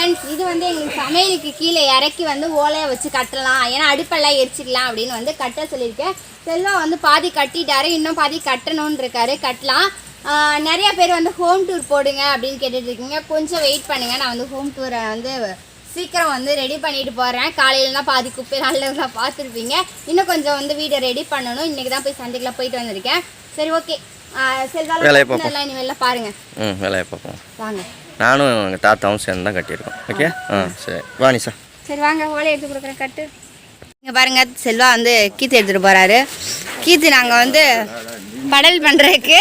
Friends, இது வந்து எங்களுக்கு சமையலுக்கு கீழே இறக்கி வந்து ஓலையை வச்சு கட்டலாம், ஏன்னா அடுப்பெல்லாம் எரிச்சிக்கலாம் அப்படின்னு வந்து கட்ட சொல்லியிருக்கேன். செல்வா வந்து பாதி கட்டிட்டாரு, இன்னும் பாதி கட்டணும்னு இருக்காரு. கட்டலாம். நிறைய பேர் வந்து ஹோம் டூர் போடுங்க அப்படின்னு கேட்டுட்டு இருக்கீங்க. கொஞ்சம் வெயிட் பண்ணுங்கள், நான் வந்து ஹோம் டூரை வந்து சீக்கிரம் வந்து ரெடி பண்ணிட்டு போகிறேன். காலையிலலாம் பாதி குப்பை நாளில் பார்த்துருப்பீங்க. இன்னும் கொஞ்சம் வந்து வீடை ரெடி பண்ணணும். இன்றைக்கி தான் போய் சந்தைக்குலாம் போயிட்டு வந்திருக்கேன். சரி, ஓகே. செல்வாலாம் இனிமேல் பாருங்கள். வேலையை பார்ப்போம் வாங்க. நானும் எங்கள் தாத்தாவும் சேர்ந்து தான் கட்டியிருக்கோம். ஓகே, சரி வா நிஷா. சரி வாங்க, ஓலை எடுத்து கொடுக்குறேன், கட்டு. இங்கே பாருங்கள், செல்வா வந்து கீத்து எடுத்துகிட்டு போகிறாரு. கீத்து நாங்கள் வந்து படல் பண்ணுறதுக்கு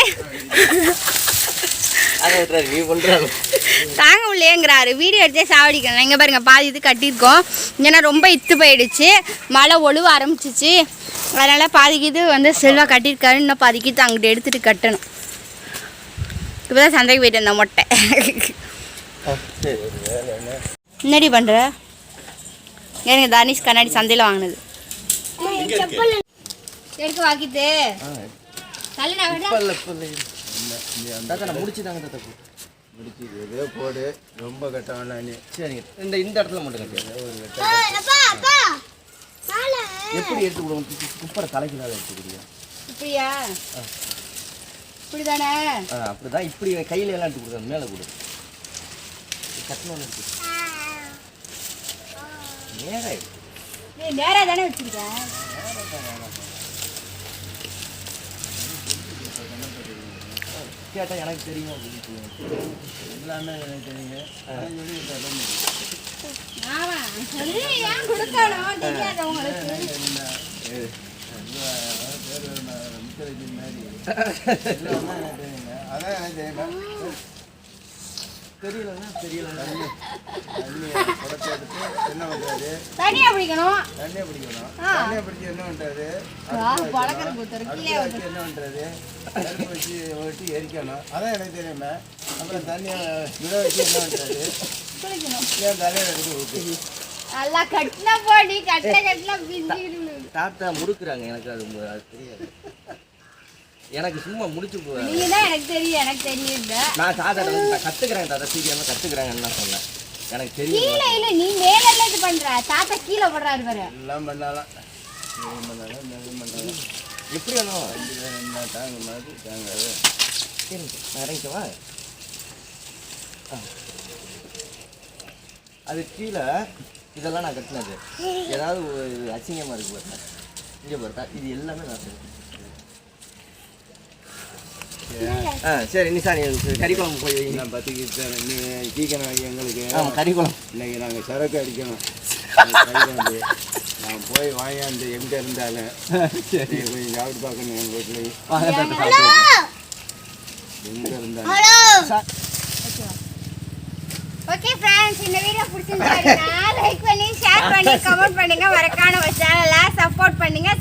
தாங்க உள்ளேங்கிறாரு. வீடியோ எடுத்தே சாவடிக்கணும். இங்கே பாருங்கள், பாதி இது கட்டியிருக்கோம். ஏன்னா ரொம்ப இத்து போயிடுச்சு, மழை ஒழுவ ஆரம்பிச்சிச்சு. அதனால் பாதிக்கு இது வந்து செல்வா கட்டியிருக்காரு. இன்னும் பாதிக்கு இது அங்கிட்டு எடுத்துகிட்டு கட்டணும். இப்போ தான் சந்தைக்கு போயிட்டு வந்தேன். மொட்டை என்னடி பண்ணுற? ஏங்க தானிஷ் கண்ணாடி சந்தையில் வாங்கினது எடுக்க வாக்கிட்டு போடு. ரொம்ப கட்ட வேணாம். சரி, இந்த இடத்துல மட்டும் எப்படி எடுத்து கொடுங்க? குப்பரை தலைக்குனால எடுத்துக்கிறியா? இப்படியா? இப்படிதானே? அப்படிதான். இப்படி கையில எல்லாம் எடுத்து கொடுங்க. மேலே கொடு. கட்டணும் இருக்கு. நேரா தானே வச்சிருக்கேன். கேட்டா எனக்கு தெரியும் எல்லாமே எனக்கு தெரியுங்க. ஏன் கொடுக்கணும் தெரியாது உங்களுக்கு? அதான் எனக்கு தெரியும். தெரியலன்னா தெரியலன்னா என்ன பண்றாரு? தனியா பிடிக்கணும். தண்ணியை பிடிக்கணும். தண்ணியை பிடிச்சி என்ன பண்றாரு? என்ன பண்றாரு? நெருப்பு வச்சு ஓட்டி எரிக்கணும். அதான் எனக்கு தெரியுமே. அப்புறம் தண்ணியை விட வச்சு என்ன பண்றாரு? ஏன் தலையில எடுத்து ஊற்றி நல்லா கட்டினா போடி. கட்டினா தாத்தா முறுக்குறாங்க. எனக்கு அது தெரியாது. எனக்கு சும்மா முடிச்சு போவேன். நீங்க தான் எனக்கு தெரியும். எனக்கு தெரியும். நான் தாத்தா கத்துக்கிறேன். தாத்தா சீக்கிரமா கத்துக்கிறாங்கன்னு நான் சொன்னேன். எனக்கு தெரியும். கீழே இல்ல, நீ மேல எல்லாம் இது பண்ற. தாத்தா கீழே போடுறாரு பாரு. எல்லாம் பண்ணாலும் எப்படி வேணும்? தாங்க மாதிரி தாங்காது. சரி, நான் இறங்கிக்கவா? அது கீழே இதெல்லாம் நான் கட்டினது. ஏதாவது அசிங்கமாக இருக்கு பாருங்க. இங்கே பார்த்தா இது எல்லாமே நான் செய்வேன். சரி நிஷா, நீ கறி குழம்பு போய் நான் பத்துக்கிட்டு நீங்கள் சீக்கிரம் ஆகி எங்களுக்கு கறி குழம்பு இன்னைக்கு நாங்கள் சரக்கு அடிக்கணும். நான் போய் வாங்கியாந்து எங்கே இருந்தாலும் சரி கொஞ்சம் சாப்பிட்டு பார்க்கணும். எங்கள் வீட்லையும் எங்கே இருந்தாலும். ஓகே ஃப்ரெண்ட்ஸ், இந்த வீடியோ பிடிச்சிருந்தா லைக் பண்ணி, ஷேர் பண்ணி, கமெண்ட் பண்ணுங்க. மறக்காம நம்ம சேனலை சப்போர்ட் பண்ணுங்க.